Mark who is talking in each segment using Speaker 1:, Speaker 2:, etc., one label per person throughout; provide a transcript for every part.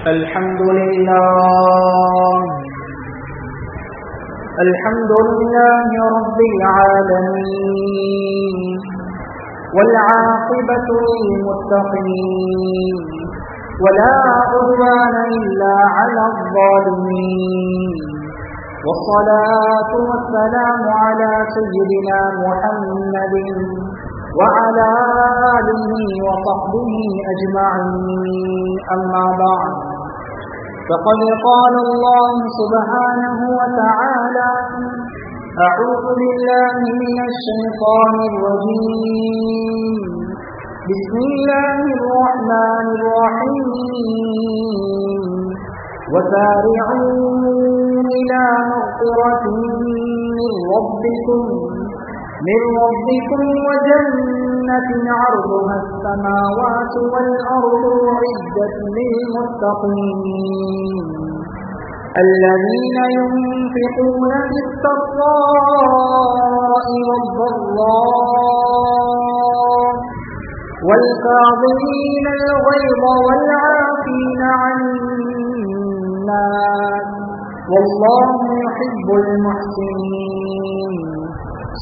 Speaker 1: الحمد لله رب العالمين والعاقبة للمتقين ولا عدوان إلا على الظالمين والصلاة والسلام على سيدنا محمد وعلى آله وصحبه أجمعين أما بعد فقد قال الله سبحانه وتعالى أعوذ بالله من الشيطان الرجيم بسم الله الرحمن الرحيم وسارعوا إلى مغفرة من ربكم وجنة عرضها السماوات والأرض أعدت للمتقين الذين ينفقون بالسراء والضراء والكاظمين الغيظ والعافين عن الناس والله يحب المحسنين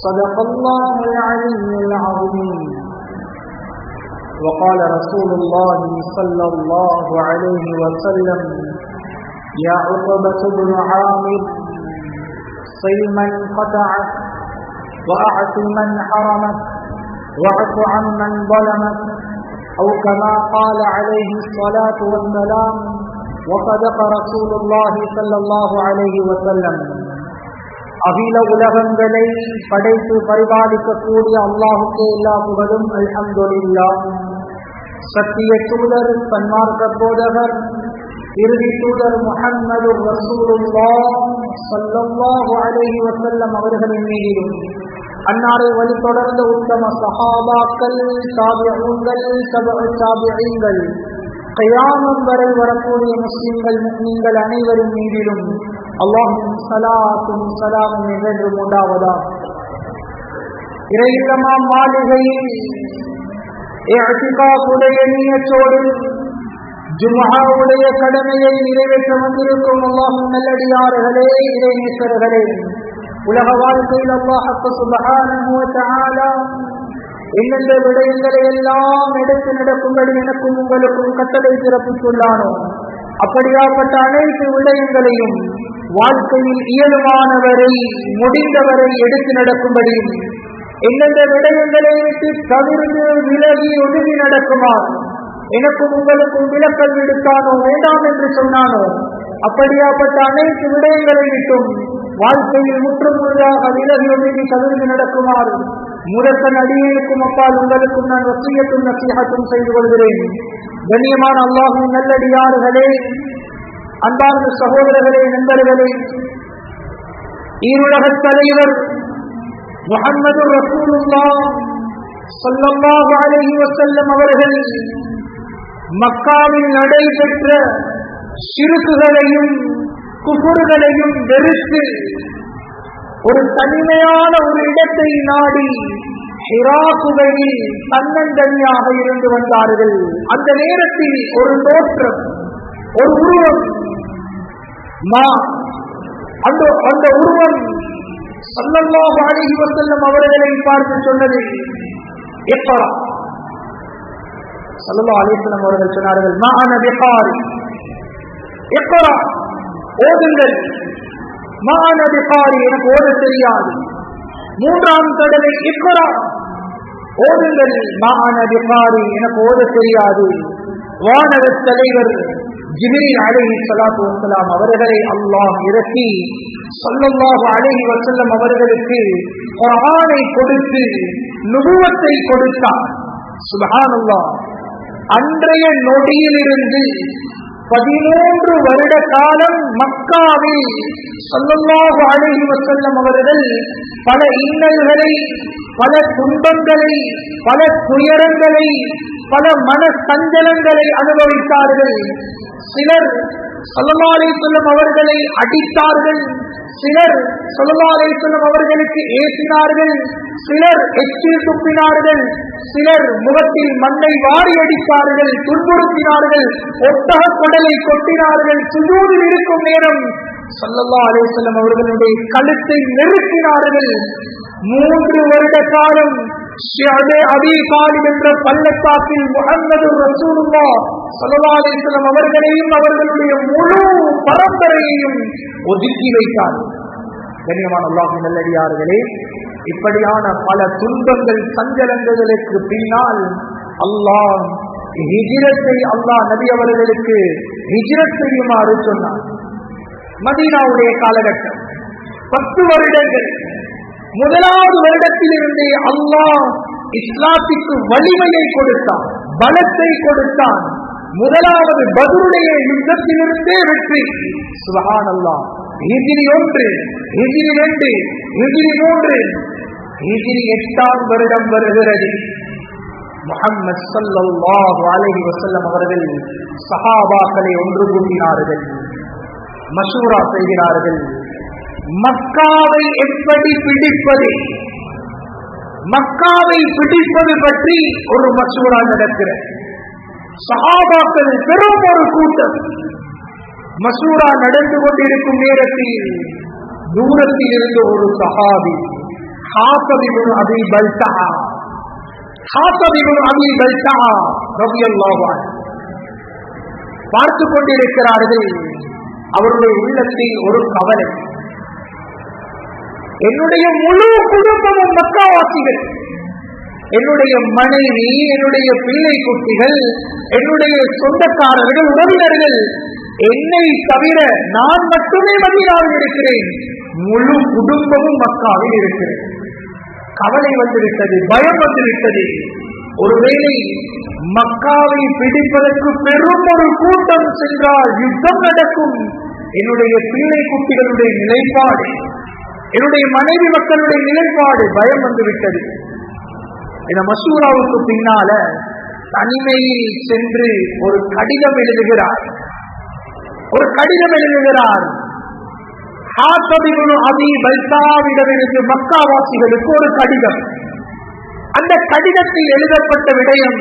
Speaker 1: صدق الله العلي العظيم. وقال رسول الله صلى الله عليه وسلم يا عقبة بن عامر صل من قطعك وأعط من حرمك واعف عمن ظلمك أو كما قال عليه الصلاة والسلام وصدق رسول الله صلى الله عليه وسلم. அகில உலகங்களை படைத்து பரிபாலிக்கக்கூடிய அல்லாஹுக்கே எல்லா புகழும். அல்ஹம்துலில்லாஹ். சத்திய தூதர், சன்மார்க்க போதகர், இறுதி தூதர் முஹம்மது ரசூலுல்லாஹ் ஸல்லல்லாஹு அலைஹி வஸல்லம் அவர்களின் மீதிலும் அன்னாரை வழிதொடர்ந்த உத்தம சஹாபாக்கள், தாபிஊன்கள், தபஉ தாபிஈன்கள், கியாமத் வரை வரக்கூடிய முஸ்லிம்கள், முஃமின்கள் அனைவரின் மீதிலும் அல்லாஹ்வின் ஸலாத்தும் ஸலாமும் என்றென்றும் உண்டாவதாக. இறையில்லமாம் மாளிகையில் இஅ்திகாஃபுடைய நியத்தோடு ஜும்ஆவுடைய கடமையை நிறைவேற்ற வந்திருக்கும் அல்லாஹ்வின் நல்லடியார்களே, இறைநேசர்களே, உலக வாழ்க்கையில் அல்லாஹ் சுப்ஹானஹு வ தஆலா எந்தெந்த விடயங்களை எல்லாம் எடுத்து நடக்கும்படி எனக்கும் உங்களுக்கும் கட்டளை பிறப்பித்துள்ளானோ அப்படியாப்பட்ட அனைத்து விடயங்களையும் வாழ்க்கையில் இயலுமானவரை முடிந்தவரை எடுத்து நடக்கும்படியும் எந்தெந்த விடயங்களை விட்டு தவிர்த்து விலகி ஒதுங்கி நடக்குமாறு எனக்கும் உங்களுக்கும் விலக்கல் விடுத்தானோ வேண்டாம் என்று சொன்னானோ அப்படியாப்பட்ட அனைத்து விடயங்களை விட்டும் வாழ்க்கையில் முற்றுமுழுதாக விலகி ஒதுங்கி தவிர்த்து நடக்குமாறு முதற்கண் அடியேனுக்கும் அப்பால் உங்களுக்கும் நான் வசியத்தும் நசீஹத்தும் செய்து கொள்கிறேன். கண்ணியமான அல்லாஹ்வின் நல்லடியார்களே, அன்பார்ந்த சகோதரர்களே, நண்பர்களே, ஈருலக தலைவர் முஹம்மது ரசூலுல்லாஹ் ஸல்லல்லாஹு அலைஹி வஸல்லம் அவர்கள் மக்காவில் நடைபெற்ற ஷிர்க்குகளையும் குஃபுர்களையும் வெறுத்து ஒரு தனிமையான ஒரு இடத்தை நாடி ஹிரா குகையில் தன்னந்தனியாக இருந்து வந்தார்கள். அந்த நேரத்தில் ஒரு தோற்றம், ஒரு உருவம், அந்த உருவம் ஸல்லல்லாஹு அலைஹி வஸல்லம் அவர்களை பார்த்து சொன்னது இக்ரா. ஸல்லல்லாஹு அலைஹி வஸல்லம் அவர்கள் சொன்னார்கள் மா அன பிகாரி, இக்ரா ஓதுங்கள். மா அன பிகாரி, எனக்கு ஓத தெரியாது. மூன்றாம் தடவை இக்ரா ஓதுங்கள். மா அன பிகாரி, எனக்கு ஓத தெரியாது. வானவ தலைவர் ஜிப்ரீல் அலைஹிஸ்ஸலாத்து வஸ்ஸலாம் அவர்களை அல்லாஹ் இறக்கி ஸல்லல்லாஹு அலைஹி வஸல்லம் அவர்களுக்கு குர்ஆனை கொடுத்து நுபுவத்தை கொடுத்தார். சுப்ஹானல்லாஹ். அன்றைய நொடியிலிருந்து 13 வருட காலம் மக்காவில் ஸல்லல்லாஹு அலைஹி வஸல்லம் அவர்கள் பல இன்னல்களை, பல துன்பங்களை, பல துயரங்களை, பல மன சஞ்சலங்களை அனுபவித்தார்கள். சிலர் ஸல்லல்லாஹு அலைஹி வஸல்லம் அவர்களை அடித்தார்கள், சிலர் ஸல்லல்லாஹு அலைஹி வஸல்லம் அவர்களுக்கு ஏசினார்கள், சிலர் எச்சில் துப்பினார்கள், சிலர் முகத்தில் மண்ணை வாரி அடித்தார்கள், துன்புறுத்தினார்கள், ஒட்டக குடலை கொட்டினார்கள். சுஜூதில் இருக்கும் நேரம் ஸல்லல்லாஹு அலைஹி வஸல்லம் அவர்களுடைய கழுத்தை நெருக்கினார்கள். 3 வருட காலம் அபீ தாலிப் என்ற பள்ளத்தாக்கில் முஹம்மது ரசூலுல்லாஹ் ஸல்லல்லாஹு அலைஹி வஸல்லம் அவர்களையும் அவர்களுடைய முழு பரம்பரையையும் ஒதுக்கி வைத்தார். கண்ணியமான அல்லாஹ்வின் நல்லடியார்களே, இப்படியான பல துன்பங்கள் சஞ்சலங்களுக்கு பின்னால் அல்லாஹ் ஹிஜ்ரத்தை நபி அவர்களுக்கு ஹிஜ்ரத் செய்யுமாறு சொன்னார். மதீனாவுடைய காலகட்டம் 10 வருடங்கள். முதலாவது வருடத்திலிருந்தே அல்லாஹ் இஸ்லாத்திற்கு வலிமையை கொடுத்தான், பலத்தை கொடுத்தான். முதலாவது பத்ருடைய யுத்தத்திலிருந்தே வெற்றி. சுப்ஹானல்லாஹ். ஹிஜ்ரி 1, ஹிஜ்ரி 2, ஹிஜ்ரி 3, ஹிஜ்ரி 8ஆம் வருடம் வருகிறது. முஹம்மது ஸல்லல்லாஹு அலைஹி வஸல்லம் அவர்கள் சஹாபாக்களை ஒன்று கூட்டினார்கள், மஷூரா செய்கிறார்கள். மக்காவை எப்படி பிடிப்பது, மக்காவை பிடிப்பது பற்றி ஒரு மஷூரா நடக்கிறது. சஹாபாக்கள் பெரும் ஒரு கூட்டம். மஷூரா நடந்து கொண்டிருக்கும் நேரத்தில் தூரத்தில் இருந்து ஒரு சஹாபி ஹாத்திப் இப்னு அபீ பல்தஆ ரலியல்லாஹு அன்ஹு பார்த்து கொண்டிருக்கிறார்கள். அவருடைய உள்ளத்தில் ஒரு கவலை. என்னுடைய முழு குடும்பமும் மக்காவாசிகள், என்னுடைய மனைவி, என்னுடைய பிள்ளை குட்டிகள், என்னுடைய சொந்தக்காரர்கள், உறவினர்கள், என்னை தவிர நான் மட்டுமே மதீனாவில் இருக்கிறேன். முழு குடும்பமும் மக்காவில் இருக்கிறேன். கவலை வந்துவிட்டது, பயம் வந்துவிட்டது. ஒருவேளை மக்காவை பிடிப்பதற்கு பெரும் ஒரு கூட்டம் சென்றால் யுத்தம் நடக்கும். என்னுடைய பிள்ளை குட்டிகளுடைய நிலைப்பாடு, என்னுடைய மனைவி மக்களுடைய நிலைப்பாடு, பயம் வந்துவிட்டது. இந்த மசூராவுக்கு பின்னால தனிமையில் சென்று ஒரு கடிதம் எழுதுகிறார். ஹாத்திப் இப்னு அபீ பல்தாவிடமிருந்து மக்காவாசிகளுக்கு ஒரு கடிதம். அந்த கடிதத்தில் எழுதப்பட்ட விடயம்,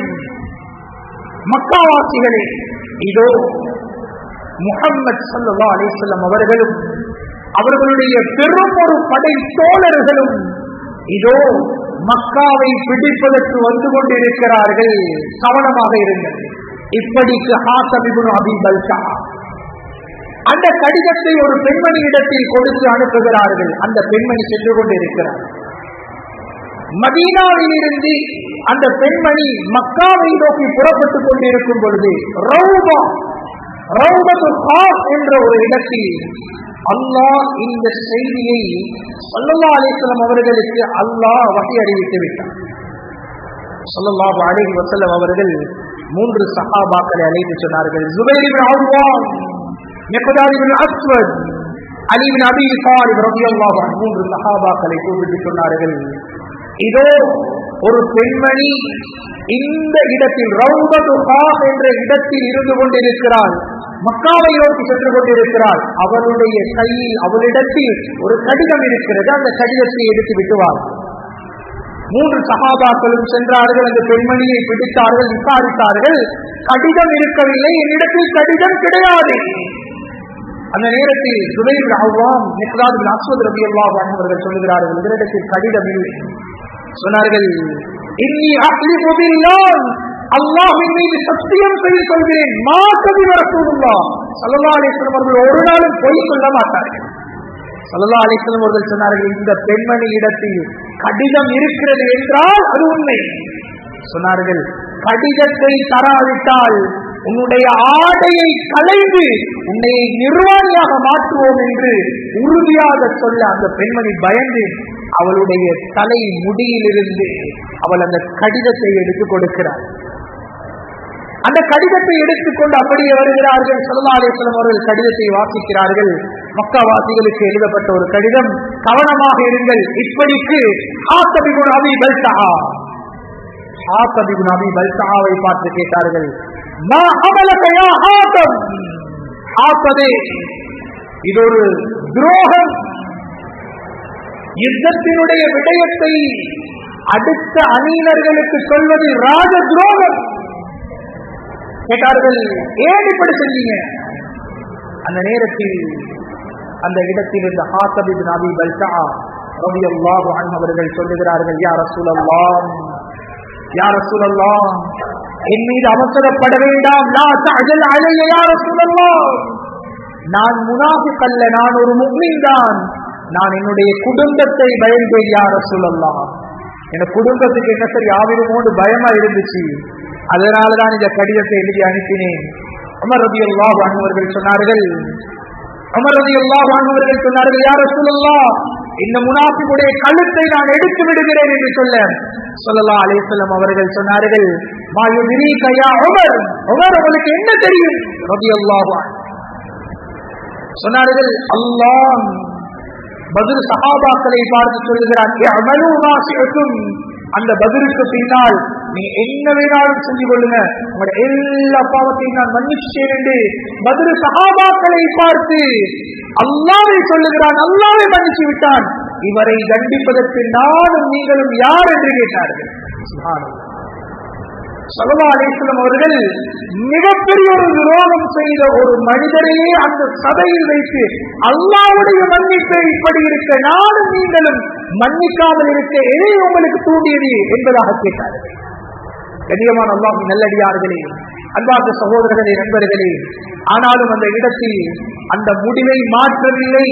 Speaker 1: மக்காவாசிகளே, இதோ முஹம்மது ஸல்லல்லாஹு அலைஹி வஸல்லம் அவர்களும் அவர்களுடைய பெரும் ஒரு படை தோழர்களும் இதோ மக்காவை பிடிப்பதற்கு வந்து கொண்டிருக்கிறார்கள், கவனமாக இருங்கள். இப்படிக்கு ஹாத்திப் இப்னு அபீ பல்தா அந்த கடிதத்தை ஒரு பெண்மணியிடத்தில் கொடுத்து அனுப்புகிறார்கள். அந்த பெண்மணி சென்று கொண்டிருக்கிறார். மதீனாவில் இருந்து அந்த பெண்மணி மக்காவை நோக்கி புறப்பட்டுக் கொண்டிருக்கும் பொழுது ரௌபத்துல் ஹாஸ் என்ற ஒரு இடத்தில் அல்லாஹ் இந்த செய்தியை ஸல்லல்லாஹு அலைஹி வஸல்லம் அவர்களுக்கு அல்லாஹ் வஹி அறிவித்து விட்டார். ஸல்லல்லாஹு அலைஹி வஸல்லம் அவர்கள் 3 சஹாபாக்களை அழைத்து சொன்னார்கள். ஸுபைர் இப்னு அவ்வாம், மிக்தாத் இப்னு அஸ்வத், அலி இப்னு அபீ தாலிப் ரலியல்லாஹு அன்ஹு 3 சஹாபாக்களை கூப்பிட்டு சொன்னார்கள், இதோ ஒரு பெண்மணி இந்த இடத்தில் ரௌபத்துல் ஹாஸ் என்ற இடத்தில் இருந்து கொண்டிருக்கிறாள், மக்காவை நோக்கி சென்று கொண்டிருக்கிறாள். அவருடைய கையில், அவளிடத்தில் ஒரு கடிதம் இருக்கிறது, அந்த கடிதத்தை எடுத்து விட்டுவார். 3 சஹாபாக்களும் சென்றார்கள். அந்த பெண்மணியை பிடித்தார்கள், விசாரித்தார்கள். கடிதம் இருக்கவில்லை, என்னிடத்தில் கடிதம் கிடையாது. அந்த நேரத்தில் ஸுபைர் இப்னு அவ்வாம், மிக்தாத் இப்னு அஸ்வத் ரலியல்லாஹு அன்ஹு அவர்கள் சொல்கிறார்கள், என்னிடத்தில் கடிதம் இல்லை. சொன்னார்கள், இன்னி அஹ்லிஃபு பில்லாஹ், அல்லாஹ்வின் மீது சத்தியம் செய்து சொல்கிறேன், மா கதிப ரசூலுல்லாஹ் ஸல்லல்லாஹு அலைஹி வஸல்லம் அவர்கள் ஒரு நாளும் பொய் சொல்ல மாட்டார்கள். ஸல்லல்லாஹு அலைஹி வஸல்லம் அவர்கள் சொன்னார்கள், இந்த பெண்மணி இடத்தில் கடிதம் இருக்கிறது என்றால் அது உண்மை. சொன்னார்கள், கடிதத்தை தராவிட்டால் உன்னுடைய ஆடையை களைந்து உன்னை நிர்வாணியாக மாற்றுவோம் என்று உறுதியாக சொல்ல அந்த பெண்மணி பயந்து அவளுடைய தலை முடியிலிருந்து அவள் அந்த கடிதத்தை எடுத்து கொடுக்கிறார். அந்த கடிதத்தை எடுத்துக்கொண்டு அப்படியே வருகிறார்கள். ஸல்லல்லாஹு அலைஹி வஸல்லம் அவர்கள் கடிதத்தை வாசிக்கிறார்கள். மக்கா வாசிகளுக்கு எழுதப்பட்ட ஒரு கடிதம். கவனமாக இருங்கள். இப்படிக்கு ஹாத்தப் இப்னு அபீ பல்தஆ, ஹாத்தப் இப்னு அபீ பல்தஆவை பார்த்து கேட்டார்கள், மா அமலக யா ஹாத்தப், ஹாத்தபே இது ஒரு துரோகம், யுத்தத்தினுடைய விடயத்தை அடுத்த அணியினர்களுக்கு சொல்வது ராஜ துரோகம். கேட்டார்கள், ஏன் இப்படி செஞ்சீங்க? அந்த நேரத்தில் அந்த இடத்தில் இருந்த ஹாத்தப் இப்னு அபீ பல்தஆ ரலியல்லாஹு அன்ஹு அவர்கள் சொல்லுகிறார்கள், யா ரசூலல்லாஹ், யா ரசூலல்லாஹ், என் மீது அவசரப்பட வேண்டாம். லா தஅஜல் அலைய யா ரசூலல்லாஹ், நான் முனாஃபிக் அல்ல, நான் ஒரு முஃமின் தான். நான் என்னுடைய குடும்பத்தை பயந்தேன் யா ரசூலல்லாஹ். என் குடும்பத்துக்கு என்ன சரி ஆவிருமோடு பயமா இருந்துச்சு, அதனாலதான் இந்த கடிதத்தை எழுதி அனுப்பினேன். உமர் ரலியல்லாஹு அன்ஹு அவர்கள் சொன்னார்கள், உமர் ரலியல்லாஹு அன்ஹு அவர்கள் சொன்னார்கள், யா ரசூலல்லாஹ், இந்த முனாஃபிக்குடைய கழுத்தை நான் எடுத்து விடுகிறேன் என்று சொல்ல ஸல்லல்லாஹு அலைஹி வஸல்லம் அவர்கள் சொன்னார்கள், மா யுத்ரீக யா உமர், உமர் உங்களுக்கு என்ன தெரியும் ரலியல்லாஹு அன்ஹு. சொன்னார்கள், அல்லாஹ் பத்ர் சஹாபாக்களை பார்த்து சொல்லுகிறான், யஅமலு மா ஷிஅதும், அந்த பத்ருக்கு பின்னால் நீ என்ன வேணாலும் செஞ்சு கொள்ளுங்க, உங்களுடைய எல்லா பாவத்தையும் நான் மன்னிச்சேன் என்று பத்ர் சஹாபாக்களை பார்த்து அல்லாஹ்வை சொல்லுகிறான். அல்லாஹ்வை மன்னிச்சு விட்டான். இவரை தண்டிப்பதற்கு நானும் நீங்களும் யார் என்று கேட்டார்கள். சுப்ஹானல்லாஹ். ஸல்லல்லாஹு அலைஹி வஸல்லம் அவர்கள் மிகப்பெரிய ஒரு துரோகம் செய்த ஒரு மனிதரையே அந்த சபையில் வைத்து அல்லாஹ்வுடைய மன்னிப்பை இப்படி இருக்க நானும் நீங்களும் மன்னிக்காமல் இருக்க எதை உங்களுக்கு தூண்டியது என்பதாக கேட்டார்கள். கண்ணியமான அல்லாஹ்வின் நல்லடியார்களே, அன்பார்ந்த சகோதரர்களே, நண்பர்களே, ஆனாலும் அந்த இடத்தில் அந்த முடிவை மாற்றவில்லை,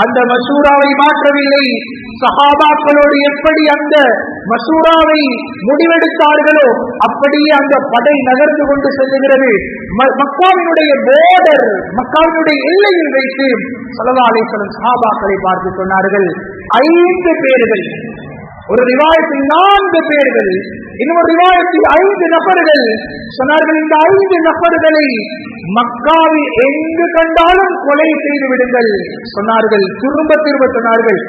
Speaker 1: அந்த மசூராவை மாற்றவில்லை. சஹாபாக்களோடு எப்படி அந்த மசூராவை முடிவெடுத்தார்களோ அப்படியே அந்த படை நகர்ந்து கொண்டு செல்லுகிறது. மக்காவினுடைய போர்டர், மக்காவினுடைய எல்லையில் வைத்து ஸல்லல்லாஹு அலைஹி வஸல்லம் சஹாபாக்களை பார்த்து சொன்னார்கள், 5 பேர்கள், ஒரு ரிவாயத்தில் 4 பேர்கள், இன்னொரு ரிவாயத்தில் 5 நபர்கள் சொன்னார்கள். இந்த 5 நபர்களை மக்காவில் எங்கு கண்டாலும் கொலை செய்து விடுங்கள் சொன்னார்கள். திரும்ப திரும்ப சொன்னார்கள்,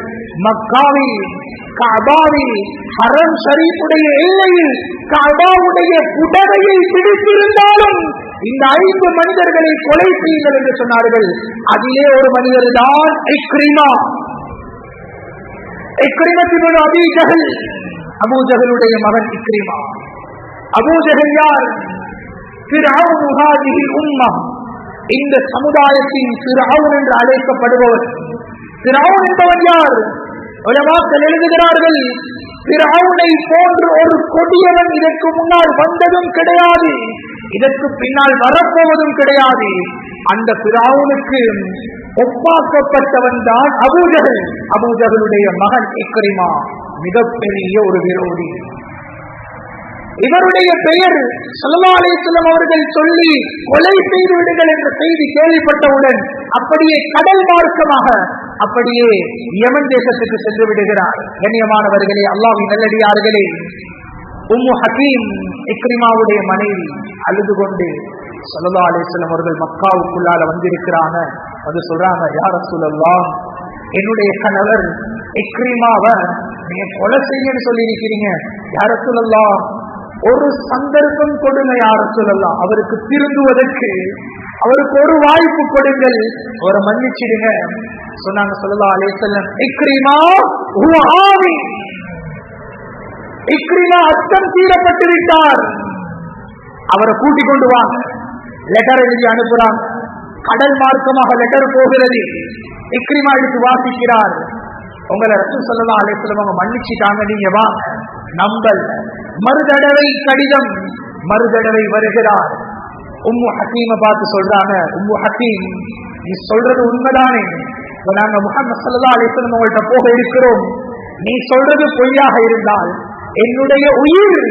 Speaker 1: மக்காவில் கஅபாவில் ஹரம் ஷரீஃபுடைய எல்லையில் கஅபாவுடைய புடவையை பிடித்திருந்தாலும் இந்த 5 மனிதர்களை கொலை செய்யுங்கள் என்று சொன்னார்கள். அதிலே ஒரு மனிதர் தான் இக்ரிமா, இக்ரிமத்தின் அபீ ஜஹல், அபூ ஜஹலுடைய மகன் இக்ரிமா. அபூ ஜஹல் யார்? ஃபிர்அவுன் ஹாதிஹில் உம்மah, இந்த சமுதாயத்தின் ஃபிர்அவுன் என்று அழைக்கப்படுபவர். ஃபிர்அவுன் என்பவன் யார்? உலமாக்கள் எழுதுகிறார்கள், ஃபிர்அவுனை போன்று ஒரு கொடியவன் இதற்கு முன்னால் வந்ததும் கிடையாது, இதற்கு பின்னால் வரப்போவதும் கிடையாது. அந்த ஃபிர்அவுனுக்கு ஒப்பாக்கப்பட்டவன் தான் அபூ ஜஹல். அபூ ஜஹலுடைய மகன் இக்ரிமா மிகப்பெரிய ஒரு விரோதி. இவருடைய பெயர் ஸல்லல்லாஹு அலைஹி வஸல்லம் அவர்கள் சொல்லி கொலை செய்து விடுங்கள் என்ற செய்தி கேள்விப்பட்டவுடன் அப்படியே கடல் மார்க்கமாக அப்படியே யமன் தேசத்துக்கு சென்று விடுகிறார். கண்ணியமானவர்களே, அல்லாஹ்வின் நல்லடியார்களே, உம்மு ஹக்கீம் இக்ரிமாவுடைய மனைவி அழுது கொண்டு ஸல்லல்லாஹு அலைஹி வஸல்லம் அவர்கள் மக்காவுக்குள்ளால வந்திருக்கிறாங்க. அது சொல்றாங்க, யா ரசூலல்லாஹ், என்னுடைய கணவர் இக்ரிமாவை நீங்க கொலை செய்யன்னு சொல்லி இருக்கிறீங்க, யா ரசூலல்லாஹ், ஒரு சந்தர்ப்பம் கொடுங்க யா ரசூலல்லாஹ், அவருக்கு திருந்துவதற்கு அவருக்கு ஒரு வாய்ப்பு கொடுங்கள், அவரை மன்னிச்சிடுங்க சொன்னாங்க. ஸல்லல்லாஹு அலைஹி வஸல்லம், இக்ரிமா ஹுவ ஆவி, இக்ரிமா அச்சம் தீரப்பட்டு விட்டார், அவரை கூட்டிக் கொண்டு வாங்க. லெட்டர் எழுதி அனுப்புறாங்க. கடல் மார்க்கமாக லெட்டர் போகிறது. இக்ரிமா எடுத்து வாசிக்கிறார். உங்களை ரசூல் ஸல்லல்லாஹு அலைஹி வஸல்லம் அவங்க மன்னிச்சிட்டாங்க, நீங்க வாங்க. நம்பல். மறுதடவை கடிதம், மறுதடவை வருகிறார். உம்மு ஹக்கீமை பார்த்து சொல்றாங்க, உம்மு ஹக்கீம், நீ சொல்றது உண்மைதானே? நாங்க முஹம்மது ஸல்லல்லாஹு அலைஹி வஸல்லம் உங்கள்கிட்ட போக இருக்கிறோம், நீ சொல்றது பொய்யாக இருந்தால் என்னுடைய உயிர்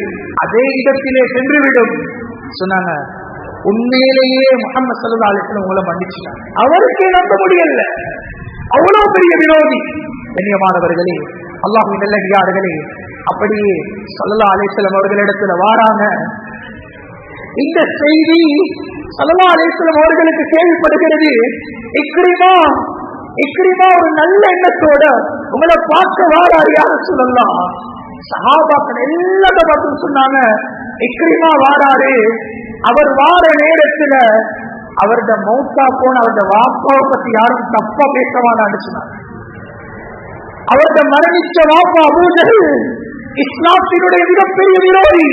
Speaker 1: அதே இடத்திலே சென்றுவிடும் சொன்னாங்க. உண்மையிலேயே முஹம்மது ஸல்லல்லாஹு அலைஹி வஸல்லம் உங்களை மன்னிச்சிட்டாங்க. அவருக்கே நம்ப முடியல, அவ்வளவு பெரிய விரோதி. கண்ணியமானவர்களே, அல்லாஹ்வின் நல்லடியார்களே, அப்படியே ஸல்லல்லாஹு அலைஹி வஸல்லம் அவர்களிடத்துல வாராங்க. இந்த செய்தி ஸல்லல்லாஹு அலைஹி வஸல்லம் அவர்களுக்கு கேள்விப்படுகிறது. இக்ரிமா ஒரு நல்ல எண்ணத்தோட உங்களை பார்க்க வாராரு யா ரசூலல்லாஹ். சஹாபாக்கள் எல்லாத்த பார்த்து சொன்னாங்க, இக்ரிமா வாராரு. அவர் வார நேரத்துல அவருடைய மௌத்தா போன அவருடைய வாப்பாவை பத்தி யாரும் தப்பா பேசவான்னு சொன்னாங்க. அவருடைய மரணிச்ச வாப்பா அபூ ஜஹல் இஸ்லாத்தினுடைய மிகப்பெரிய விரோதி.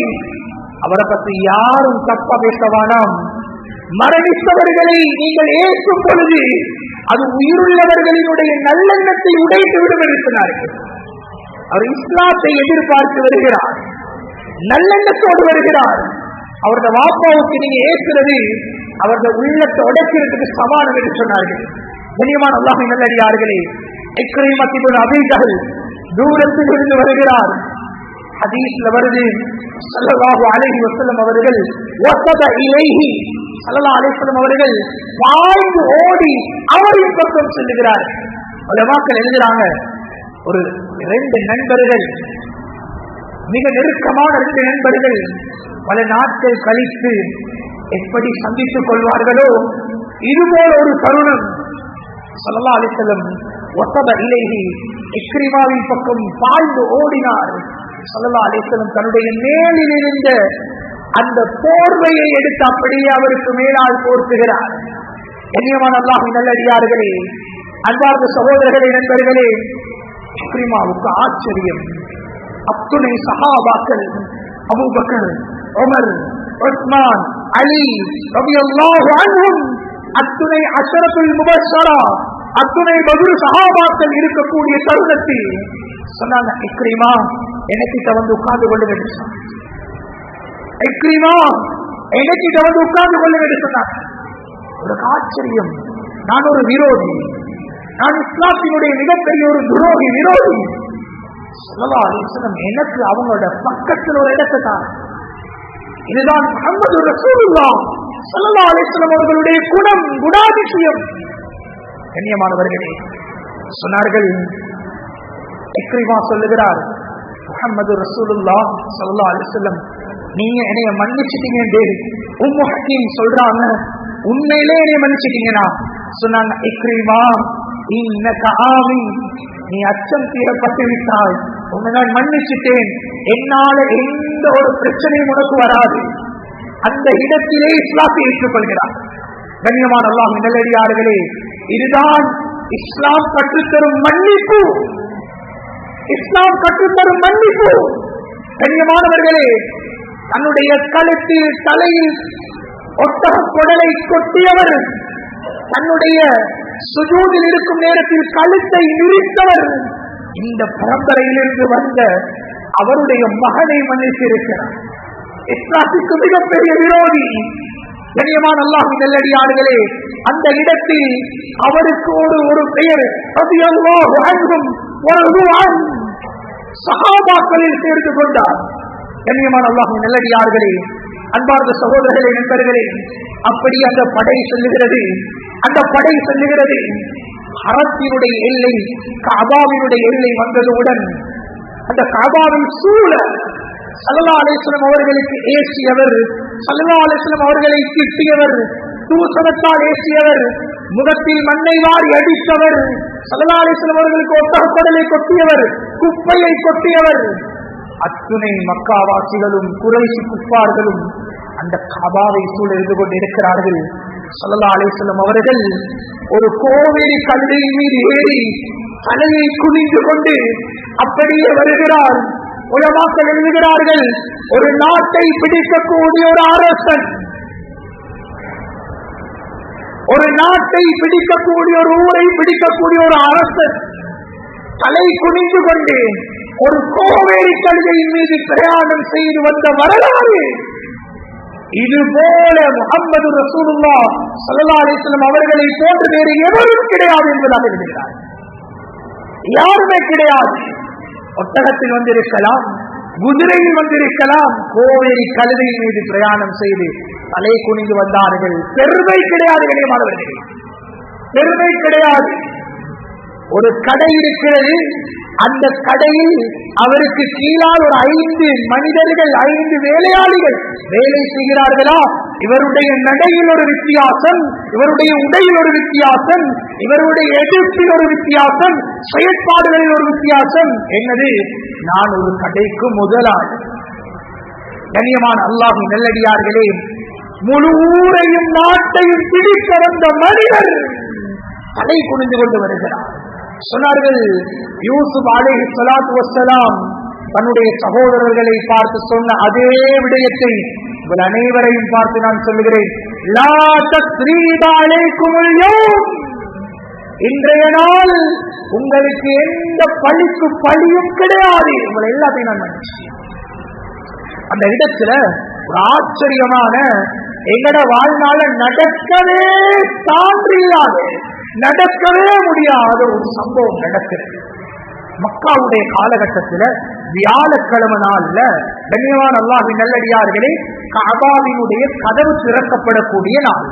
Speaker 1: அவரை பத்தி யாரும் தப்பா பேசவானாம். மரணித்தவர்களை நீங்கள் ஏற்கும் பொழுது அது உயிருள்ளவர்களினுடைய நல்லெண்ணத்தை உடைத்து விடும் என்று சொன்னார்கள். அவர் இஸ்லாத்தை எதிர்பார்த்து வருகிறார், நல்லெண்ணத்தோடு வருகிறார். அவருடைய வாப்பாவுக்கு நீங்க ஏற்கிறது அவருடைய உள்ளத்தை உடைக்கிறதுக்கு சமானம் என்று சொன்னார்கள். கண்ணியமான அல்லாஹ்வின் நல்லடியார்களே, இக்ரிமா இப்னு அபீ ஜஹல் தூரத்தில் இருந்து வருகிறார். ஹதீஸ்ல வருது, ஸல்லல்லாஹு அலைஹி வஸல்லம் அவர்கள் வஸத இலைஹி, ஸல்லல்லாஹு அலைஹி வஸல்லம் அவர்கள் பாய்ந்து ஓடி அவரின் பக்கம் செல்லுகிறார். உலமாக்கள் எழுதுறாங்க, ஒரு 2 நண்பர்கள், மிக நெருக்கமான 2 நண்பர்கள் பல நாட்கள் கழித்து எப்படி சந்தித்துக் கொள்வார்களோ இதுபோல ஒரு தருணம். ஸல்லல்லாஹு அலைஹி வஸல்லம் வஸத இலைஹி, இக்ரிமாவின் பக்கம் பாய்ந்து ஓடினார். ஸல்லல்லாஹு அலைஹி வஸல்லம் தன்னுடைய மேலில் இருந்த அந்த போர்வையை எடுத்து அப்படியே அவருக்கு மேலால் போர்த்துகிறார். கண்ணியமான அல்லாஹ்வின் நல்லடியார்களே, அன்பார்ந்த சகோதரர்களே, நண்பர்களே, இக்ரிமாவுக்கு ஆச்சரியம். அத்துணை சஹாபாக்கள், அபூபக்கர், உமர், உஸ்மான், அலி ரலியல்லாஹு அன்ஹும், அத்துணை அஷரத்துல் முபஷ்ஷரா, அத்துணை பத்ர் சஹாபாக்கள் இருக்கக்கூடிய தருணத்தில் சொன்னாங்க, இக்ரிமா எனக்கிட்ட வந்து உட்கார்ந்து கொள்ளுங்க. இக்ரிமா எனக்கிட்ட வந்து உட்கார்ந்து கொள்ளுங்க என்று சொன்னாங்க. ஒரு ஆச்சரியம், நான் ஒரு விரோதி, நான் இஸ்லாத்தினுடைய மிகப்பெரிய ஒரு துரோகி, விரோதி. ஸல்லல்லாஹு அலைஹி வஸல்லம் எனக்கு அவங்களோட பக்கத்தில் ஒரு இடத்தை தான். இதுதான் முஹம்மது ரசூலுல்லாஹ் ஸல்லல்லாஹு அலைஹி வஸல்லம் அவர்களுடைய குணம், குணாதிசயம். கண்ணியமானவர்களே, சொன்னார்கள், இக்ரிமா சொல்லுகிறார், முஹம்மது ரசூலுல்லாஹ் ஸல்லல்லாஹு அலைஹி வஸல்லம் நீங்க என்னைய மன்னிச்சிட்டீங்க. உம்மு ஹக்கீம் சொல்றாங்க, உண்மையிலே என்னைய மன்னிச்சிட்டீங்கன்னா சொன்னாங்க, இக்ரிமா இன்னக ஆமீன், நீ அச்சம் தீரப்பட்டு விட்டாய், உன்னை நான் மன்னிச்சிட்டேன், என்னால எந்த ஒரு பிரச்சனையும் உனக்கு வராது. அந்த இடத்திலே இஸ்லாத்தை ஏற்றுக்கொள்கிறார். கண்ணியமான அல்லாஹ்வின் நல்லடியார்களே, இதுதான் இஸ்லாம் கற்றுத்தரும் மன்னிப்பு. இஸ்லாம் கற்றுத்தரும் மன்னிப்பு. கண்ணியமானவர்களே, தன்னுடைய கழுத்தில் தலையில் ஒட்டக குடலை கொட்டியவர், தன்னுடைய சுஜூதில் இருக்கும் நேரத்தில் கழுத்தை நிறுத்தவர், இந்த பரம்பரையிலிருந்து வந்த அவருடைய மகனை மன்னித்திருக்கிறார். இஸ்லாத்துக்கு மிகப்பெரிய விரோதி. கண்ணியமான அல்லாஹ்வின் நல்லடியார்களே, அந்த இடத்தில் அவருக்கு ஒரு பெயர் ரலியல்லாஹு அன்ஹும் வர்துஆன் சஹாபாக்களில் சேர்ந்து கொண்டார். கண்ணியமான அல்லாஹ்வின் நல்லடியார்களே, அன்பார்ந்த சகோதரர்களே, நண்பர்களே, அப்படி அந்த படை செல்லுகிறது. அந்த படை செல்லுகிறது. ஹரத்தினுடைய எல்லை, கஅபாவினுடைய எல்லை வந்ததுடன் அந்த கஅபாவின் சூழ ஸல்லல்லாஹு அலைஹி வஸல்லம் அவர்களுக்கு ஏசியவர், ஸல்லல்லாஹு அலைஹி வஸல்லம் அவர்களை திட்டியவர், தூசணத்தால் ஏசியவர், முகத்தில் மண்ணை வாரி அடித்தவர், ஸல்லல்லாஹு அலைஹி வஸல்லம் அவர்களுக்கு ஒட்டகக்கடலை கொட்டியவர், குப்பையை கொட்டியவர், அத்துணை மக்காவாசிகளும் குறைஷி குஃபார்களும் அந்த கஅபாவை சூழ இருந்து கொண்டிருக்கிறார்கள். ஸல்லல்லாஹு அலைஹி வஸல்லம் அவர்கள் ஒரு கோவேரி கல்லின் மீது ஏறி தலையை குனிந்து கொண்டு அப்படியே வருகிறார். உலமாக்கள் எழுதுகிறார்கள், ஒரு நாட்டை பிடிக்கக்கூடிய ஒரு அரசன், ஒரு நாட்டை பிடிக்கக்கூடிய ஒரு ஊரை பிடிக்கக்கூடிய ஒரு அரசன் தலை குனிந்து கொண்டு ஒரு கோவேரி கல்லின் மீது பிரயாணம் செய்து வந்த வரலாறு. இதுபோல முஹம்மது ரசூலுல்லாஹ் ஸல்லல்லாஹு அலைஹி வஸல்லம் அவர்களை போன்று வேறு எவரும் கிடையாது என்பதாக எழுதுகிறார். யாருமே கிடையாது. ஒட்டகத்தில் வந்திருக்கலாம், குதிரையில் வந்திருக்கலாம், கோவேரி கழுதையின் மீது பிரயாணம் செய்து தலை குனிந்து வந்தார்கள். பெருமை கிடையாது கண்ணியமானவர்களே, பெருமை கிடையாது. ஒரு கடை இருக்கிறது, அந்த கடையில் அவருக்கு கீழால் ஒரு 5 மனிதர்கள், 5 வேலையாளிகள் வேலை செய்கிறார்களா? இவருடைய நடையில் ஒரு வித்தியாசம், இவருடைய உடையில் ஒரு வித்தியாசம், இவருடைய எதிர்ப்பில் ஒரு வித்தியாசம், செயற்பாடுகளில் ஒரு வித்தியாசம். என்னது? நான் ஒரு கடைக்கு முதலாளி. கண்ணியமான அல்லாஹ்வின் நல்லடியார்களே, முழு ஊரையும் நாட்டையும் பிடிக்க வந்த மனிதர் தலை குனிந்து கொண்டு வருகிறார். சொன்னார்கள், யூசுப் அலைஹிஸ்ஸலாத்து வஸ்ஸலாம் தன்னுடைய சகோதரர்களை பார்த்து சொன்ன அதே விடயத்தை உங்கள் அனைவரையும் பார்த்து நான் சொல்லுகிறேன். லா தஸ்ரீப அலைக்குமுல் யௌம், இன்றைய நாள் உங்களுக்கு எந்த பழிக்கு பழியும் கிடையாது. உங்களை எல்லாத்தையும் நான் மன்னிச்சேன். அந்த இடத்துல ஒரு ஆச்சரியமான, எங்கட வாழ்நாள நடக்கவே தாண்டியாது, நடக்கவே முடியாத ஒரு சம்பவம் நடக்கிறது. மக்காவுடைய காலகட்டத்தில் வியாழக்கிழமை நாள்ல கண்ணியமான அல்லாஹ்வின் நல்லடியார்களே, கஅபாவினுடைய கதவு திறக்கப்படக்கூடிய நாள்.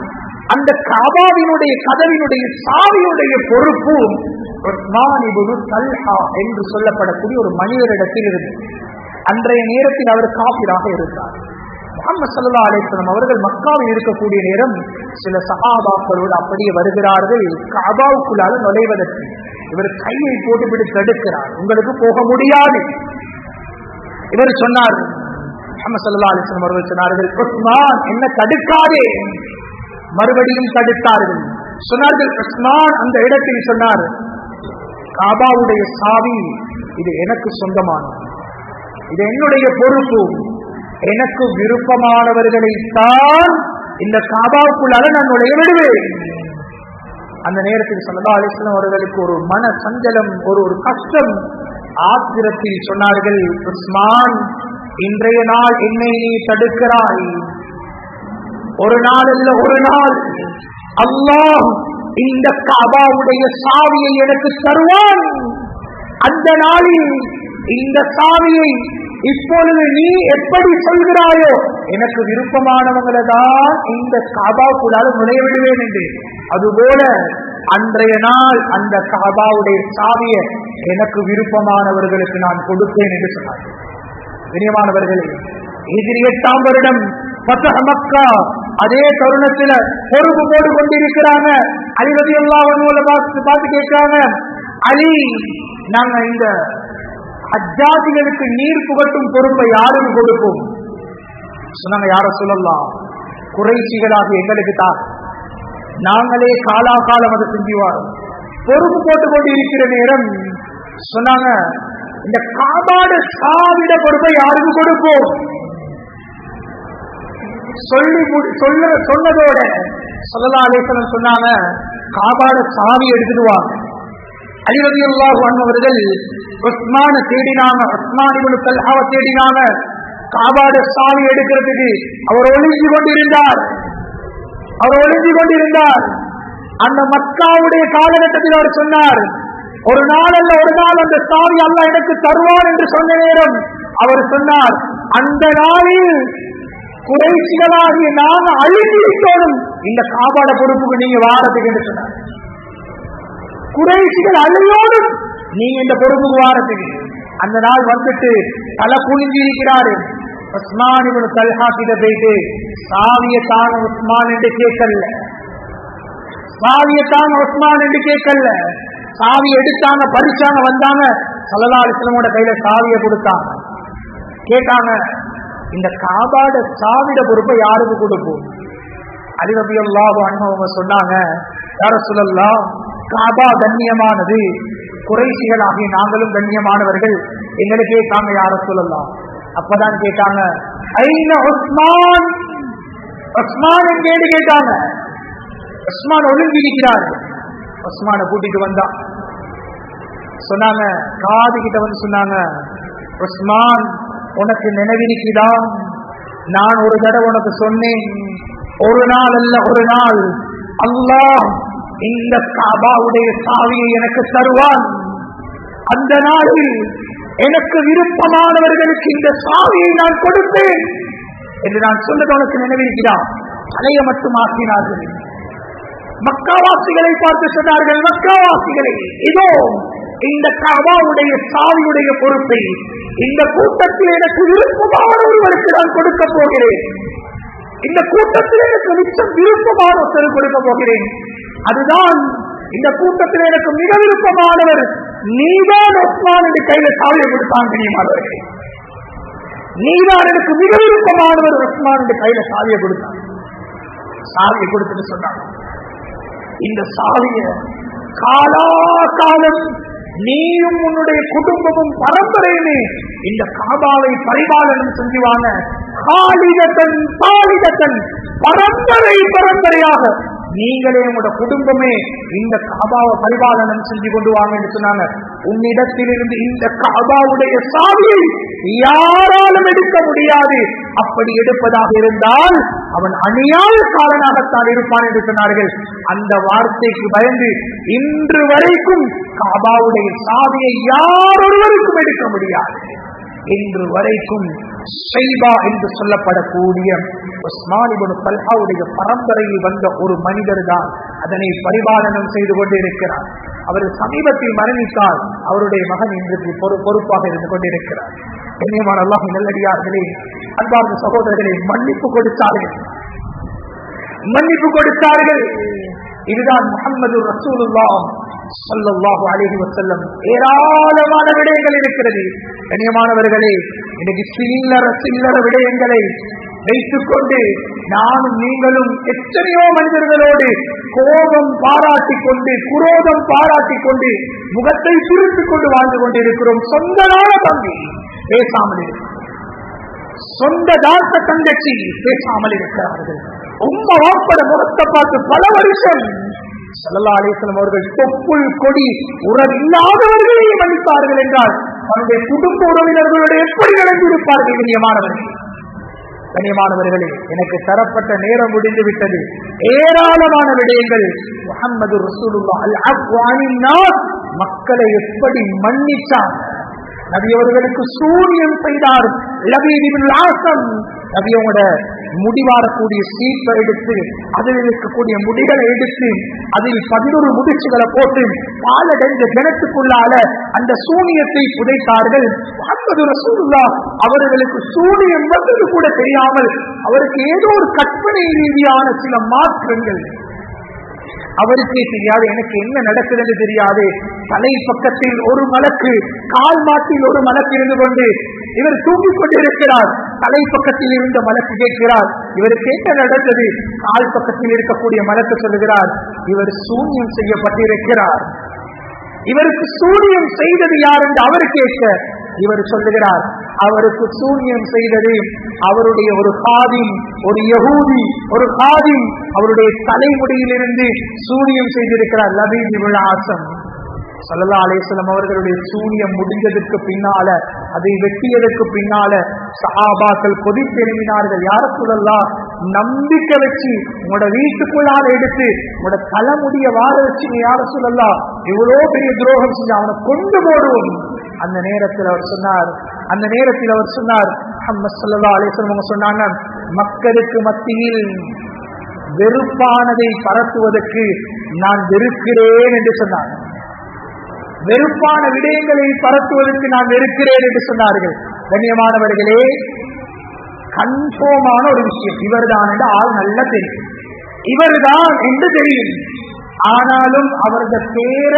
Speaker 1: அந்த கஅபாவினுடைய கதவினுடைய சாவியுடைய பொறுப்பு உஸ்மான் இப்னு தல்ஹா என்று சொல்லப்படக்கூடிய ஒரு மனிதரிடத்தில் இருந்தது. அன்றைய நேரத்தில் அவர் காபிராக இருந்தார். முஹம்மது ஸல்லல்லாஹு அலைஹி வஸல்லம் அவர்கள் மக்காவில் இருக்கக்கூடிய நேரம் சில சஹாபாக்களோடு அப்படியே வருகிறார்கள். கஅபாவுக்குள்ளால நுழைவதற்கு இவர் கையை போட்டுவிட்டு தடுக்கிறார். உங்களுக்கு போக முடியாது. இவர் சொன்னார், முஹம்மது ஸல்லல்லாஹு அலைஹி வஸல்லம் அவர்கள் சொன்னார்கள், உஸ்மான் என்ன தடுக்காதே. மறுபடியும் தடுத்தார்கள். சொன்னார்கள், உஸ்மான் அந்த இடத்தில் சொன்னார், கஅபாவுடைய சாவி இது எனக்கு சொந்தமானது, இது என்னுடைய பொறுப்பு, எனக்கு விருப்பமானவர்களைத்தான் இந்த கஅபாவுக்குள்ளால நான் நுழைய விடுவேன். அந்த நேரத்தில் ஸல்லல்லாஹு அலைஹி வஸல்லம் அவர்களுக்கு ஒரு மன சஞ்சலம், ஒரு கஷ்டம். ஆத்திரத்தில் சொன்னார்கள், உஸ்மான், இன்றைய நாள் என்னை நீ தடுக்கிறாய். ஒரு நாள் அல்ல, ஒரு நாள் அல்லாஹ் இந்த கஅபாவுடைய சாவியை எனக்கு தருவான். அந்த நாளில் இந்த சாவியை இப்பொழுது நீ எப்படி சொல்கிறாயோ, எனக்கு விருப்பமானவங்களை தான் இந்த கஅபாவுக்குள்ளால நுழைய விடுவேன் என்று. அதுபோல அன்றைய நாள் அந்த கஅபாவுடைய சாவியை எனக்கு விருப்பமானவர்களுக்கு நான் கொடுப்பேன் என்று சொன்னார். கண்ணியமானவர்களே, ஹிஜ்ரி 8ஆம் வருடம் ஃபத்ஹ் மக்கா, அதே தருணத்தில் பொறுப்பு போட்டு கொண்டிருக்கிறாங்க. அலி ரலியல்லாஹு அன்ஹு பார்த்து கேட்கிறாங்க, அலி, நாங்க இந்த ஹஜ்ஜாஜிகளுக்கு நீர் புகட்டும் பொறுப்பை யாருக்கு கொடுப்போம்? சொன்னாங்க, யார சொல்லலாம், குறைஷிகளாக எங்களுக்கு தான், நாங்களே காலாகாலம் அதை செஞ்சுவார். பொறுப்பு போட்டுக் கொண்டு இருக்கிற நேரம் சொன்னாங்க, இந்த கஅபாட சாவிட பொறுப்பை யாருக்கு கொடுப்போம்? சொன்னதோட ஸல்லல்லாஹு அலைஹி வஸல்லம் சொன்னாங்க, கஅபாட சாவி எடுத்துடுவாங்க. அலி ரலியல்லாஹு அன்ஹு அவர்கள் உஸ்மான தேடினாங்க, உஸ்மான் இப்னு தல்ஹாவை தேடினாங்க. கஅபாட சாவி எடுக்கிறதுக்கு அவர் ஒளிஞ்சு கொண்டிருந்தார். அந்த மக்காவுடைய காலகட்டத்தில் அவர் சொன்னார், ஒரு நாள் அல்ல ஒரு நாள் அந்த சாவி அல்லாஹ் எனக்கு தருவான் என்று சொன்ன நேரம் அவர் சொன்னார், அந்த நாளில் குறைஷிகளாகிய நாங்க அழிந்திருக்கணும், இந்த கஅபாட பொறுப்புக்கு நீங்க வாரத்துக்கு என்று சொன்னார். குறைஷிகள் அழியோடும் நீங்க இந்த பொறுப்புக்கு வாரத்துக்கு. அந்த நாள் வந்துட்டு தல குனிஞ்சு இருக்கிறாரு. உஸ்மான் இப்னு தல்ஹா கிட்ட போயிட்டு, சாவியை தாங்க உஸ்மான் என்று கேட்கல, சாவி எடுத்தாங்க, பறிச்சாங்க, வந்தாங்க, ஸல்லல்லாஹு அலைஹி வஸல்லம் கையில சாவியை கொடுத்தாங்க. கேட்டாங்க, இந்த கஅபாட சாவிட பொறுப்பை யாருக்கு கொடுப்போம்? அலி ரலியல்லாஹு அன்ஹு அவங்க சொன்னாங்க, யா ரசூலல்லாஹ், கஅபா கண்ணியமானது, குறைஷிகளாகிய நாங்களும் கண்ணியமானவர்கள், எங்களுக்கே தாங்க யா ரசூலல்லாஹ். அப்பதான் கேட்டாங்க, ஐன உஸ்மான், உஸ்மான் எங்கேன்னு கேட்டாங்க. உஸ்மான் ஒழுங்கிருக்கிறார். உஸ்மான கூட்டிட்டு வந்தா சொன்னாங்க, காது கிட்ட வந்து சொன்னாங்க, உஸ்மான், உனக்கு நினைவிருக்கிறதா, நான் ஒரு தடவை உனக்கு சொன்னேன், ஒரு நாள் அல்ல ஒரு நாள் அல்லாஹ் இந்த கஅபாவுடைய சாவியை எனக்கு தருவான், அந்த நாளில் எனக்கு விருப்பமானவர்களுக்கு இந்த சாவியை நான் கொடுப்பேன் என்று நான் சொன்னது உனக்கு நினைவிருக்கிறா? தலையை மட்டும் ஆக்கினார்கள். மக்காவாசிகளை பார்த்து சொன்னார்கள், மக்காவாசிகளை, இதோ இந்த கஅபாவுடைய சாவியுடைய பொறுப்பை இந்த கூட்டத்தில் எனக்கு விருப்பமான ஒருவருக்கு நான் கொடுக்க போகிறேன். இந்த கூட்டத்தில் எனக்கு மிச்சம் விருப்பமான ஒருத்தர் கொடுக்க போகிறேன். அதுதான் இந்த கூட்டத்தில் எனக்கு மிக விருப்பமானவர் நீதான் உஸ்மான் என்று கையில சாவியை கொடுத்தான். தெரியுமானவர்களே, நீதான் எனக்கு மிக விருப்பமானவர் உஸ்மான் என்று கையில சாவியை கொடுத்தான். சாவியை கொடுத்துட்டு சொன்னான், இந்த சாவிய காலாகாலம் நீயும் உன்னுடைய குடும்பமும் பரம்பரையுமே இந்த காபாவை பரிபாலனம் செஞ்சுவாங்க. பரம்பரையாக நீங்களே உங்களோட குடும்பமே இந்த காபாவை பரிபாலனம் செஞ்சு கொண்டு வாங்க என்று சொன்னாங்க. உன்னிடத்திலிருந்து இந்த காபாவுடைய சாவியை யாராலும் எடுக்க முடியாது. அப்படி எடுப்பதாக இருந்தால் அவன் அநியாயக்காரனாகத்தான் இருப்பான் என்று சொன்னார்கள். அந்த வார்த்தைக்கு பயந்து இன்று வரைக்கும் காபாவுடைய சாவியை யாரொருவருக்கும் எடுக்க முடியாது. இன்று வரைக்கும் ஷைபா என்று சொல்லப்படக்கூடிய உஸ்மான் இப்னு தல்ஹாவுடைய பரம்பரையில் வந்த ஒரு மனிதர் தான் அதனை பரிபாலனம் செய்து கொண்டிருக்கிறார். அவர் சமீபத்தில் மரணித்தால் அவருடைய மகன் இன்றைக்கு பொறுப்பாக இருந்து கொண்டிருக்கிறார். கண்ணியமான அல்லாஹ்வின் நல்லடியார்களே, அன்பார்ந்த சகோதரர்களே, மன்னிப்பு கொடுத்தார்கள். இதுதான் முஹம்மது ரசூலுல்லாஹ் ஸல்லல்லாஹு அலைஹி வஸல்லம். ஏராளமான விடயங்கள் இருக்கிறது. கண்ணியமானவர்களே, இன்னைக்கு சில்லற விடயங்களை வைத்துக் கொண்டு நானும் நீங்களும் எத்தனையோ மனிதர்களோடு கோபம் பாராட்டிக் கொண்டு, குரோதம் பாராட்டிக் கொண்டு, முகத்தை திருப்பிக் கொண்டு வாழ்ந்து கொண்டிருக்கிறோம். சொந்த நாள தம்பி பேசாமல் இருக்கிறோம், சொந்த தாச தங்கச்சி பேசாமல் இருக்கிறார்கள். உம்ம வாப்பட முகத்தை பார்த்து பல வருஷம் ஸல்லல்லாஹு அலைஹி வஸல்லம் அவர்கள் தொப்புள் கொடி உறவில்லாதவர்களை மன்னிப்பார்கள் என்றால் தன்னுடைய குடும்ப உறவினர்களோடு எப்படி நடந்திருப்பார்கள்? கண்ணியமானவர்களே, எனக்கு தரப்பட்ட நேரம் முடிந்து விட்டது. ஏராளமான விடயங்கள். முஹம்மது ரசூலுல்லாஹ் அல்-அஃவு அனின் நாஸ், மக்களை எப்படி மன்னிச்சார். நபி அவர்களுக்கு சூனியம் செய்தார். லபீத் இப்னு ஆஸம் நபியோட முடிவாரக்கூடிய சீப்பை எடுத்து அதில் இருக்கக்கூடிய முடிகளை எடுத்து அதில் 11 முடிச்சுகளை போட்டு பாலடைந்த கிணத்துக்குள்ளால அந்த சூனியத்தை புதைத்தார்கள். முஹம்மது ரசூலுல்லாஹ் அவர்களுக்கு சூனியம் வந்தது கூட தெரியாமல் அவருக்கு ஏதோ ஒரு கற்பனை ரீதியான சில மாற்றங்கள், அவருக்கே தெரியாது எனக்கு என்ன நடக்குது என்று தெரியாது. தலை பக்கத்தில் ஒரு மலக்கு, கால் மாட்டில் ஒரு மலக்கு இருந்து கொண்டு இவர் தூங்கிக் கொண்டிருக்கிறார். தலை பக்கத்தில் இருந்த மலக்கு கேட்கிறார், இவருக்கு என்ன நடந்தது? கால் பக்கத்தில் இருக்கக்கூடிய மலக்கு சொல்லுகிறார், இவர் சூன்யம் செய்யப்பட்டிருக்கிறார். இவருக்கு சூன்யம் செய்தது யார் என்று அவர் கேட்க இவர் சொல்லுகிறார், அவருக்கு சூன்யம் செய்தது அவருடைய ஒரு காதிம், ஒரு யஹூதி, ஒரு காதிம் அவருடைய தலைமுடியிலிருந்து சூன்யம் செய்திருக்கிறார். லபீத் இப்னு ஆஸம் ஸல்லல்லாஹு அலைஹி வஸல்லம் அவர்களுடைய சூன்யம் முடிந்ததற்கு பின்னால, அதை வெட்டியதற்கு பின்னால சஹாபாக்கள் கொதித்தெழும்பினார்கள். யார ரசூலல்லாஹ், நம்பிக்கை வச்சு உங்களோட வீட்டுக்குள்ளால எடுத்து உங்களோட தலைமுடிய வாழ வச்சு யார ரசூலல்லாஹ் இவ்வளோ பெரிய துரோகம் செஞ்சு அவனை கொண்டு போடுவோம். அந்த நேரத்தில் அவர் சொன்னார் முஹம்மது ஸல்லல்லாஹு அலைஹி வஸல்லம் சொன்னாங்க, மக்களுக்கு மத்தியில் வெறுப்பானதை பரப்புவதற்கு நான் வெறுக்கிறேன் என்று சொன்னார். வெறுப்பான விடயங்களை பரப்புவதற்கு நான் வெறுக்கிறேன் என்று சொன்னார்கள். கண்ணியமானவர்களே, கன்ஃபார்மான ஒரு விஷயம், இவர்தான் என்று ஆள் நல்ல தெரியும், இவர்தான் என்று தெரியும். ஆனாலும் அவரது பேர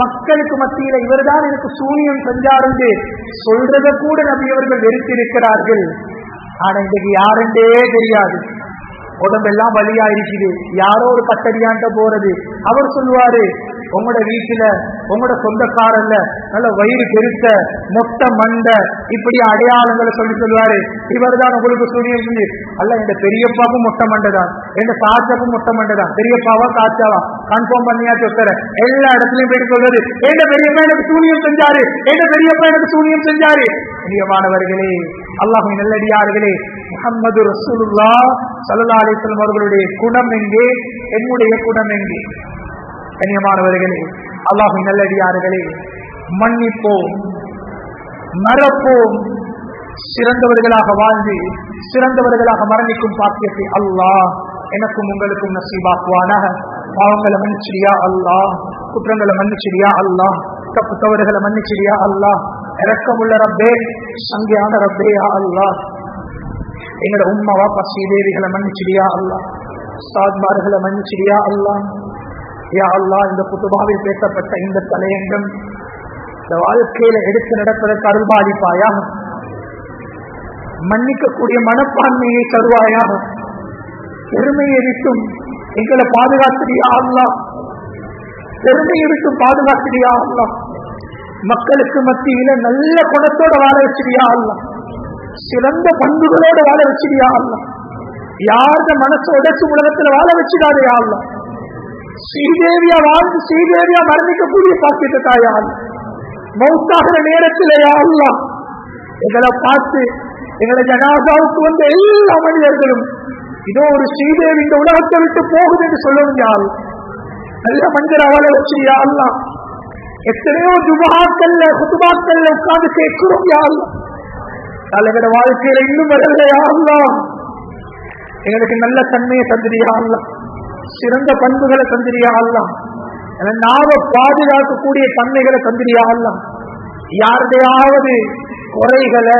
Speaker 1: மக்களுக்கு மத்தியில இவர்தான் எனக்கு சூனியம் செஞ்சார் என்று சொல்றத கூட நபி அவர்கள் வெறுத்திருக்கிறார்கள். ஆனா இன்றைக்கு யாருன்றே தெரியாது, உடம்பெல்லாம் வலியா இருக்குது, யாரோ ஒரு கட்டடியாண்ட போறது. அவர் சொல்லுவாரு, உங்களோட வீட்டுல உங்களோட சொந்தக்காரல்ல நல்ல வயிறு பெருத்த மொட்டை மண்டை இப்படி அடையாளங்களை சொல்லுவாரு, இவர் தான் உங்களுக்கு சூனியம் செஞ்சு. அல்ல, என் பெரியப்பாவும் மொட்டை மண்டை தான், என் தாச்சாவும் மொட்டை மண்டை தான், பெரியப்பாவா தாச்சாவா கன்ஃபார்ம் பண்ணியா சொல்ற எல்லா இடத்துலயும் போயிட்டு சொல்றது, என் பெரியப்பா எனக்கு சூனியம் செஞ்சாரு, என் பெரியப்பா எனக்கு சூனியம் செஞ்சாரு. பிரியமானவர்களே, அல்லாஹ்வின் நல்லடியார்களே, முஹம்மது ரசூலுல்லாஹ் ஸல்லல்லாஹு அலைஹி வஸல்லம் அவர்களுடைய குணம் எங்கே, என்னுடைய குணம் எங்கே? கண்ணியமானவர்களே, அல்லாஹ்வின் நல்லடியார்களே, மன்னிப்போம், மறப்போம், சிறந்தவர்களாக வாழ்ந்து சிறந்தவர்களாக மரணிக்கும் பாக்கியத்தை அல்லாஹ் எனக்கும் உங்களுக்கும் நசீபாக்குவானாக. பாவங்களை மன்னிச்சிடியா அல்லாஹ், குற்றங்களை மன்னிச்சிடியா அல்லாஹ், தப்பு தவறுகளை மன்னிச்சிடியா அல்லாஹ். இரக்கமுள்ள ரப்பே, சங்கையான ரப்பே யா அல்லாஹ். எங்களோட உம்மா வாப்பா ஸ்ரீதேவிகளை மன்னிச்சிடியா அல்லாஹ், உஸ்தாத்மார்களை மன்னிச்சிடியா அல்லாஹ். யா அல்லாஹ், இந்த குத்துபாவில் பேசப்பட்ட இந்த தலையங்கம் இந்த வாழ்க்கையில எடுத்து நடப்பதற்கு அருள்பாலிப்பாயா. மன்னிக்கக்கூடிய மனப்பான்மையை தருவாயாக. பெருமையை விட்டும் எங்களை பாதுகாத்திரியா அல்லாஹ், பெருமையை விட்டும் பாதுகாத்திரியா அல்லாஹ். மக்களுக்கு மத்தியில நல்ல குணத்தோட வாழ வச்சிரியா அல்லாஹ், சிறந்த பண்புகளோட வாழ வச்சிரியா அல்லாஹ். யாருட மனசை உடைச்சு உலகத்துல வாழ வச்சிடாதே அல்லாஹ். ஸ்ரீதேவியா வாழ்ந்து ஸ்ரீதேவியா மரணிக்கக்கூடிய பாக்கியத்தை தாயா அல்லாஹ். மௌத்தாகிற நேரத்திலேயா அல்லாஹ் எங்களை பார்த்து எங்களை ஜனாசாவுக்கு வந்த எல்லா மனிதர்களும் இதோ ஒரு ஸ்ரீதேவி இந்த உலகத்தை விட்டு போகுது என்று சொல்லணும் யாரு. நல்ல மனிதர் அவளை வச்சியா அல்லாஹ். எத்தனையோ ஜுமாக்கள்ல குதுபாக்கள்ல உட்கார்ந்து கேட்கிறோம் யா அல்லாஹ். எங்களோட வாழ்க்கையில இன்னும் வரலையா அல்லாஹ். எங்களுக்கு நல்ல தன்மையை தந்திரியா அல்லாஹ், சிறந்த பண்புகளை தந்திரியா அல்லாஹ், நாம பாதுகாக்கக்கூடிய தன்மைகளை தந்திரியா அல்லாஹ். யாருடையாவது குறைகளை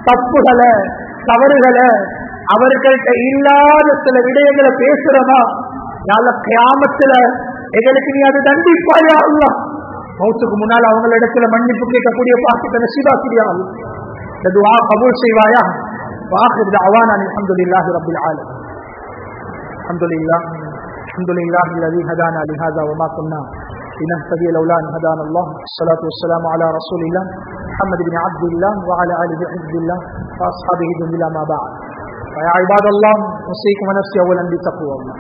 Speaker 1: தப்புகளை தவறுகளை அவர்கள்ட்ட இல்லாத சில விடயங்களை பேசுறதா நல்ல கியாமத்துல எங்களுக்கு நீ அது தண்டிப்பாயா அல்லாஹ். மௌத்துக்கு முன்னால் அவங்களிடத்துல மன்னிப்பு கேட்கக்கூடிய பாக்கியத்தை நசீபாக்கிறியா அல்லாஹ். இந்த துஆ கபூல் செய்வாயா. வாஹிர் தஅவானா அல்ஹம்துலில்லாஹி ரப்பில் ஆலமீன். அல்ஹம்துலில்லாஹ் அல்ஹம்துலில்லாஹி அல்லதி ஹதானா லிஹாதா வமா குன்னா لنهتدي لولا أن هدانا الله. الصلاة والسلام على رسول الله محمد بن عبد الله وعلى آله حزب الله وأصحابه جميعا ما بعد. فيا عباد الله، أوصيكم ونفسي أولا بتقوى الله.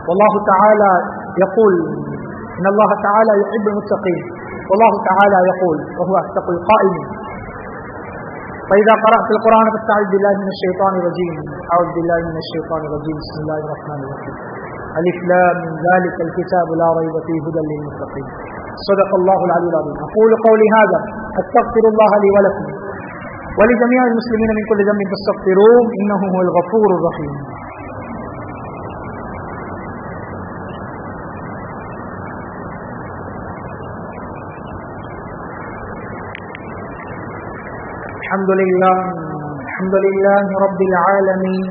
Speaker 1: والله تعالى يقول إن الله تعالى يحب المتقين، والله تعالى يقول وهو أصدق القائلين. فإذا قرأت القرآن فاستعذ بالله من الشيطان الرجيم. أعوذ بالله من الشيطان الرجيم. بسم الله الرحمن الرحيم. ألف لام ذلك الكتاب لا ريب فيه هدى للمتقين. صدق الله العلي العظيم. أقول قولي هذا أستغفر الله لي ولكم ولجميع المسلمين من كل ذنب فاستغفروه إنه هو الغفور الرحيم. الحمد لله رب العالمين،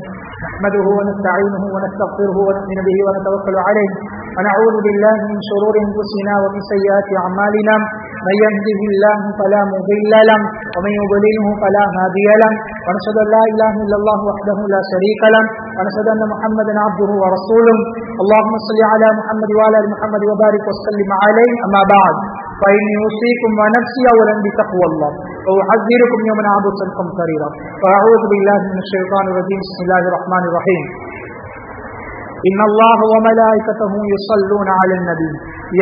Speaker 1: نحمده ونستعينه ونستغفره ونؤمن به ونتوكل عليه، ونعوذ بالله من شرور أنفسنا ومن سيئات أعمالنا، من يهده الله فلا مضل له ومن يضلله فلا هادي له، ونشهد أن لا إله إلا الله وحده لا شريك له، ونشهد أن محمدا عبده ورسوله. اللهم صل على محمد وعلى آل محمد وبارك وسلم عليه. أما بعد، فإني أوصيكم ونفسي أولا بتقوى الله وأحذركم يوما عبوسا قمطريرا. فأعوذ بالله من الشيطان الرجيم. بسم الله الرحمن الرحيم. إن الله وملائكته يصلون على النبي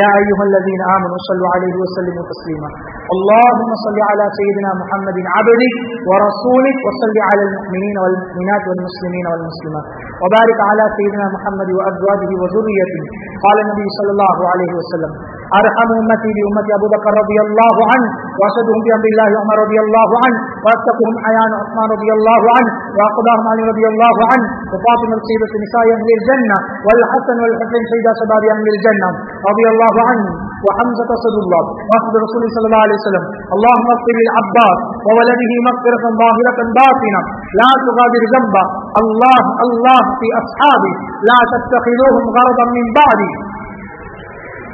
Speaker 1: يا أيها الذين آمنوا صلوا عليه وسلموا تسليما. اللهم صل على سيدنا محمد عبدك ورسولك، وصل على المؤمنين والمؤمنات والمسلمين والمسلمات، وبارك على سيدنا محمد وأزواجه وذريته. قال النبي صلى الله عليه وسلم: أرحم أمتي بأمتي أبو بكر رضي الله عنه، وأشهدهم بأمر الله عمر رضي الله عنه، وأتقهم حيان عثمان رضي الله عنه، وأقضاهم علي رضي الله عنه، وفاطمة سيدة نساء أهل الجنة، والحسن والحسين سيدة شباب أهل الجنة رضي الله عنه، وحمزة أسد الله وأسد رسول صلى الله عليه وسلم. اللهم اغفر للعباس وولده مغفرة ظاهرة باطنة لا تغادر ذنبا. الله في أصحابي لا تتخذوهم غرضا من بعدي،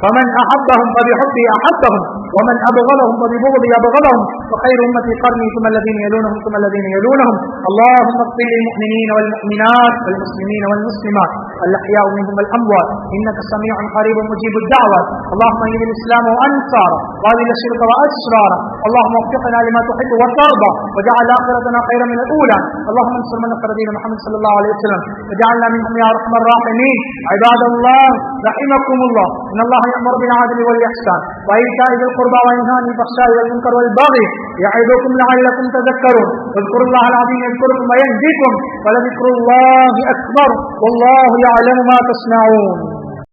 Speaker 1: فمن أحبهم فبحبي أحبهم، ومن أبغضهم فببغضي أبغضهم، وخير أمتي قرني ثم الذين يلونهم ثم الذين يلونهم. اللهم اغفر للمؤمنين والمؤمنات والمسلمين والمسلمات الأحياء منهم والأموات إنك سميع قريب مجيب الدعوات. اللهم أيد الإسلام وأنصاره وأذل الشرك وأسراره. اللهم وفقنا لما تحب وترضى، وجعل آخرتنا خيرا من الأولى. اللهم انصر من نصر دين محمد صلى الله عليه وسلم، وجعلنا منهم يا أرحم الراحمين. عباد الله رحمكم الله، إن الله يأمر بالعدل والإحسان وإيتاء ذي القربى وينهى عن الفحشاء والمنكر والبغي يعظكم لعلكم تذكرون. واذكروا الله العظيم يذكركم ويهديكم، ولذكر الله أكبر والله يعلم ما تصنعون.